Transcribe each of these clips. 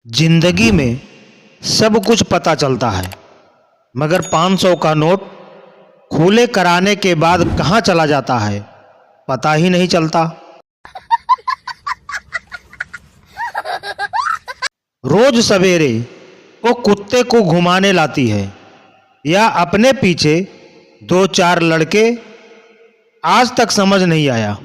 जिंदगी में सब कुछ पता चलता है, मगर 500 का नोट खुले कराने के बाद कहाँ चला जाता है पता ही नहीं चलता। रोज सवेरे वो कुत्ते को घुमाने लाती है या अपने पीछे 2-4 लड़के, आज तक समझ नहीं आया।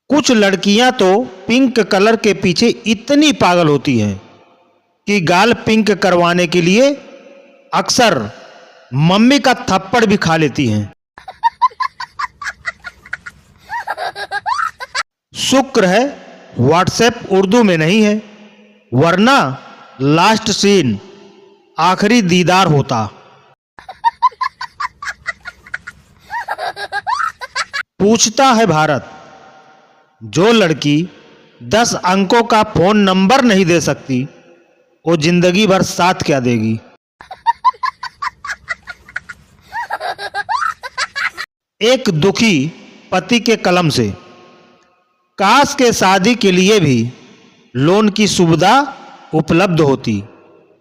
कुछ लड़कियां तो पिंक कलर के पीछे इतनी पागल होती हैं कि गाल पिंक करवाने के लिए अक्सर मम्मी का थप्पड़ भी खा लेती हैं। शुक्र है व्हाट्सएप उर्दू में नहीं है, वरना लास्ट सीन आखिरी दीदार होता। पूछता है भारत, जो लड़की 10 अंकों का फोन नंबर नहीं दे सकती वो जिंदगी भर साथ क्या देगी। एक दुखी पति के कलम से, काश के शादी के लिए भी लोन की सुविधा उपलब्ध होती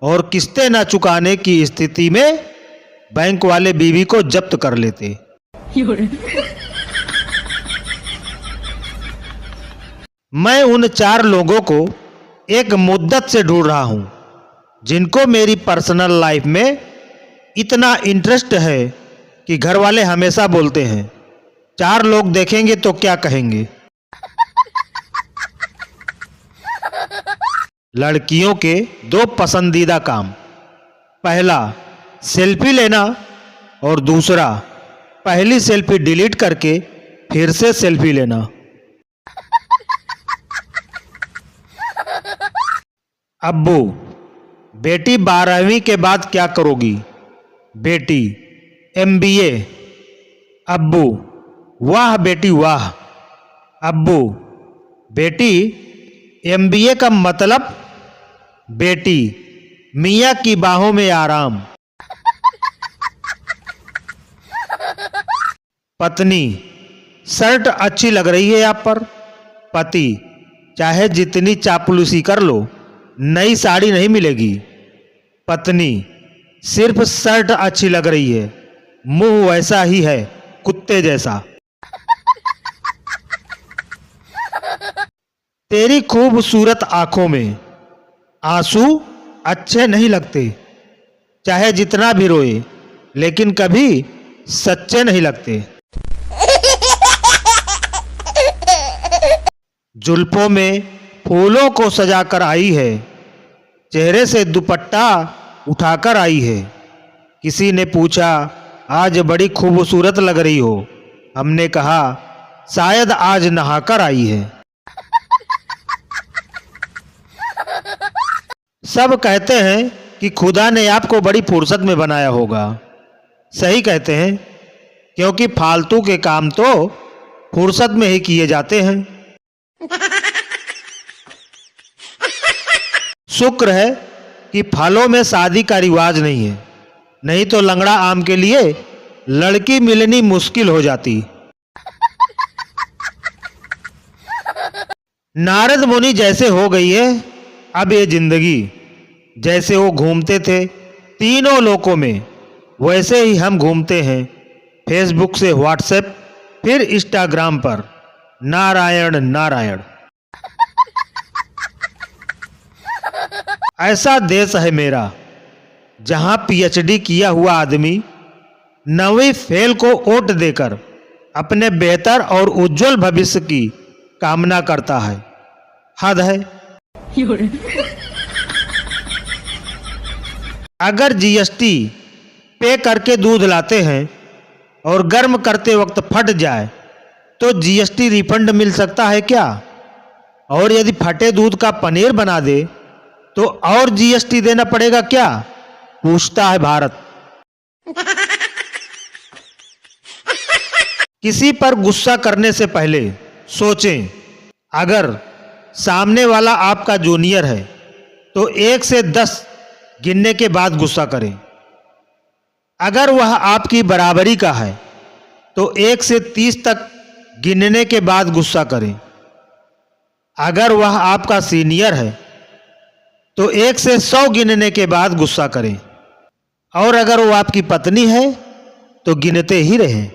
और किस्तें न चुकाने की स्थिति में बैंक वाले बीवी को जब्त कर लेते। मैं उन 4 लोगों को एक मुद्दत से ढूंढ रहा हूं जिनको मेरी पर्सनल लाइफ में इतना इंटरेस्ट है कि घर वाले हमेशा बोलते हैं 4 लोग देखेंगे तो क्या कहेंगे। लड़कियों के 2 पसंदीदा काम, पहला सेल्फी लेना और दूसरा पहली सेल्फी डिलीट करके फिर से सेल्फी लेना। अब्बू, बेटी 12वीं के बाद क्या करोगी? बेटी, MBA। अब्बू, वाह बेटी वाह। अब्बू, बेटी MBA का मतलब? बेटी, मियाँ की बाहों में आराम। पत्नी, शर्ट अच्छी लग रही है आप पर। पति, चाहे जितनी चापलूसी कर लो नई साड़ी नहीं मिलेगी। पत्नी, सिर्फ शर्ट अच्छी लग रही है, मुंह वैसा ही है कुत्ते जैसा। तेरी खूबसूरत आंखों में आंसू अच्छे नहीं लगते, चाहे जितना भी रोए लेकिन कभी सच्चे नहीं लगते। जुल्फों में फूलों को सजाकर आई है, चेहरे से दुपट्टा उठाकर आई है। किसी ने पूछा, आज बड़ी खूबसूरत लग रही हो। हमने कहा, शायद आज नहाकर आई है। सब कहते हैं कि खुदा ने आपको बड़ी फुर्सत में बनाया होगा। सही कहते हैं, क्योंकि फालतू के काम तो फुर्सत में ही किए जाते हैं। शुक्र है कि फलों में शादी का रिवाज नहीं है, नहीं तो लंगड़ा आम के लिए लड़की मिलनी मुश्किल हो जाती। नारद मुनि जैसे हो गई है अब ये जिंदगी। जैसे वो घूमते थे तीनों लोकों में, वैसे ही हम घूमते हैं फेसबुक से व्हाट्सएप, फिर इंस्टाग्राम पर। नारायण नारायण। ऐसा देश है मेरा जहां PhD किया हुआ आदमी 9वीं फेल को वोट देकर अपने बेहतर और उज्जवल भविष्य की कामना करता है। हद है। अगर GST पे करके दूध लाते हैं और गर्म करते वक्त फट जाए तो GST रिफंड मिल सकता है क्या? और यदि फटे दूध का पनीर बना दे तो और GST देना पड़ेगा क्या? पूछता है भारत। किसी पर गुस्सा करने से पहले सोचें, अगर सामने वाला आपका जूनियर है तो 1 से 10 गिनने के बाद गुस्सा करें। अगर वह आपकी बराबरी का है तो 1 से 30 तक गिनने के बाद गुस्सा करें। अगर वह आपका सीनियर है तो 1 से 100 गिनने के बाद गुस्सा करें, और अगर वो आपकी पत्नी है तो गिनते ही रहें।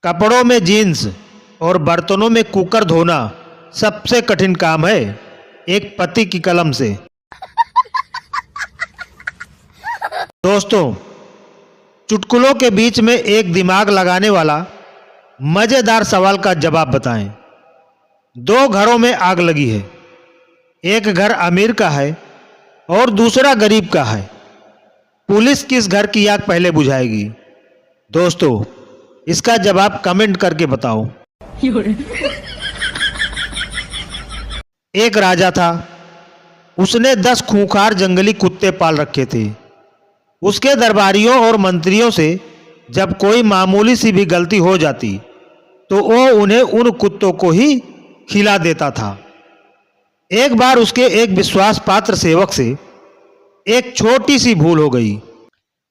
कपड़ों में जीन्स और बर्तनों में कुकर धोना सबसे कठिन काम है एक पति की कलम से। दोस्तों, चुटकुलों के बीच में एक दिमाग लगाने वाला मजेदार सवाल का जवाब बताएं। 2 घरों में आग लगी है। एक घर अमीर का है और दूसरा गरीब का है। पुलिस किस घर की आग पहले बुझाएगी? दोस्तों, इसका जवाब कमेंट करके बताओ। एक राजा था। उसने 10 खूंखार जंगली कुत्ते पाल रखे थे। उसके दरबारियों और मंत्रियों से जब कोई मामूली सी भी गलती हो जाती तो वो उन्हें उन कुत्तों को ही खिला देता था। एक बार उसके एक विश्वास पात्र सेवक से एक छोटी सी भूल हो गई।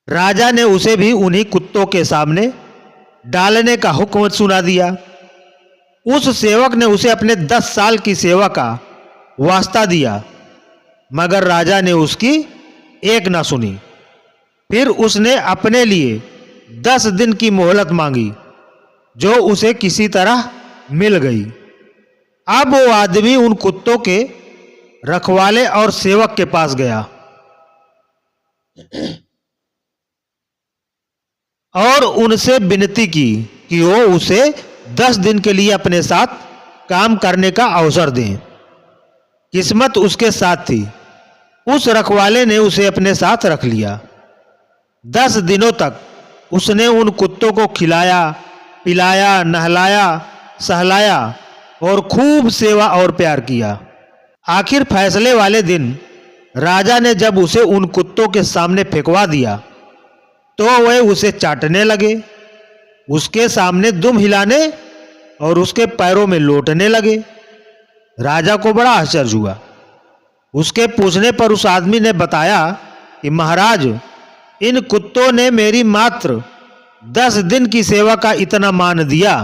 राजा ने उसे भी उन्हीं कुत्तों के सामने डालने का हुक्म सुना दिया। उस सेवक ने उसे अपने 10 साल की सेवा का वास्ता दिया, मगर राजा ने उसकी एक ना सुनी। फिर उसने अपने लिए 10 दिन की मोहलत मांगी, जो उसे किसी तरह मिल गई। अब वो आदमी उन कुत्तों के रखवाले और सेवक के पास गया और उनसे विनती की कि वो उसे 10 दिन के लिए अपने साथ काम करने का अवसर दें। किस्मत उसके साथ थी। उस रखवाले ने उसे अपने साथ रख लिया। 10 दिनों तक उसने उन कुत्तों को खिलाया, पिलाया, नहलाया, सहलाया और खूब सेवा और प्यार किया। आखिर फैसले वाले दिन राजा ने जब उसे उन कुत्तों के सामने फेंकवा दिया तो वे उसे चाटने लगे, उसके सामने दुम हिलाने और उसके पैरों में लोटने लगे। राजा को बड़ा आश्चर्य हुआ। उसके पूछने पर उस आदमी ने बताया कि महाराज, इन कुत्तों ने मेरी मात्र 10 दिन की सेवा का इतना मान दिया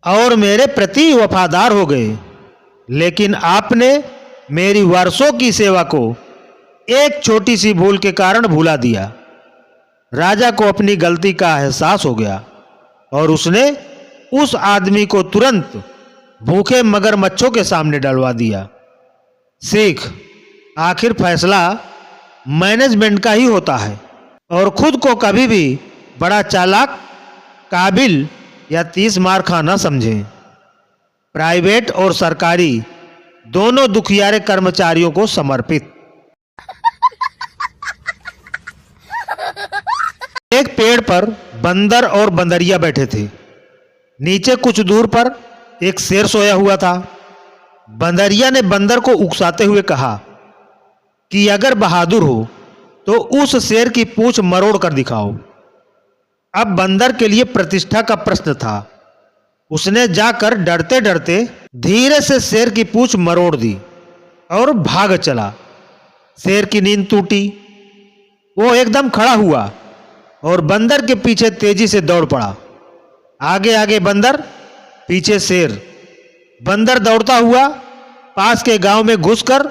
और मेरे प्रति वफादार हो गए, लेकिन आपने मेरी वर्षों की सेवा को एक छोटी सी भूल के कारण भुला दिया। राजा को अपनी गलती का एहसास हो गया और उसने उस आदमी को तुरंत भूखे मगरमच्छों के सामने डलवा दिया। सीख, आखिर फैसला मैनेजमेंट का ही होता है और खुद को कभी भी बड़ा चालाक, काबिल या 30 मार खाना समझें। प्राइवेट और सरकारी दोनों दुखियारे कर्मचारियों को समर्पित। एक पेड़ पर बंदर और बंदरिया बैठे थे। नीचे कुछ दूर पर एक शेर सोया हुआ था। बंदरिया ने बंदर को उकसाते हुए कहा कि अगर बहादुर हो तो उस शेर की पूंछ मरोड़ कर दिखाओ। अब बंदर के लिए प्रतिष्ठा का प्रश्न था। उसने जाकर डरते डरते धीरे से शेर की पूंछ मरोड़ दी और भाग चला। शेर की नींद टूटी। वो एकदम खड़ा हुआ और बंदर के पीछे तेजी से दौड़ पड़ा। आगे आगे बंदर, पीछे शेर। बंदर दौड़ता हुआ पास के गांव में घुसकर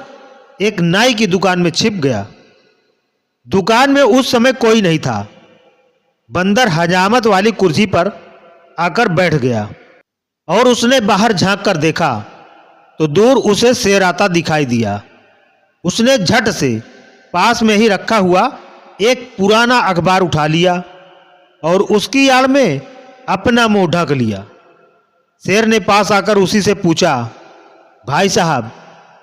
एक नाई की दुकान में छिप गया। दुकान में उस समय कोई नहीं था। बंदर हजामत वाली कुर्सी पर आकर बैठ गया और उसने बाहर झांक कर देखा तो दूर उसे शेर आता दिखाई दिया। उसने झट से पास में ही रखा हुआ एक पुराना अखबार उठा लिया और उसकी आड़ में अपना मुंह ढक लिया। शेर ने पास आकर उसी से पूछा, भाई साहब,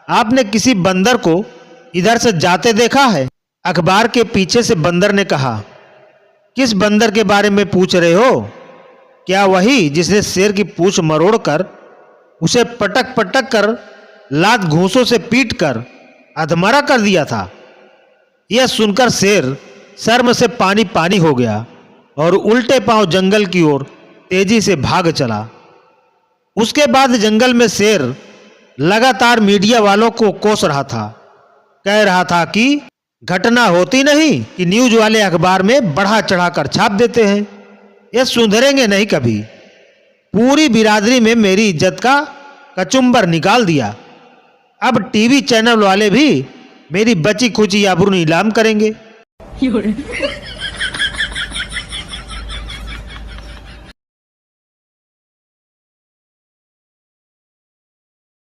आपने किसी बंदर को इधर से जाते देखा है? अखबार के पीछे से बंदर ने कहा, किस बंदर के बारे में पूछ रहे हो? क्या वही जिसने शेर की पूंछ मरोड़कर उसे पटक पटक कर लात घूंसों से पीटकर अधमरा कर दिया था? यह सुनकर शेर शर्म से पानी पानी हो गया और उल्टे पांव जंगल की ओर तेजी से भाग चला। उसके बाद जंगल में शेर लगातार मीडिया वालों को कोस रहा था। कह रहा था कि घटना होती नहीं कि न्यूज वाले अखबार में बढ़ा चढ़ाकर छाप देते हैं, ये सुधरेंगे नहीं कभी। पूरी बिरादरी में मेरी इज्जत का कचुम्बर निकाल दिया। अब टीवी चैनल वाले भी मेरी बची खुची आबरू नीलाम करेंगे।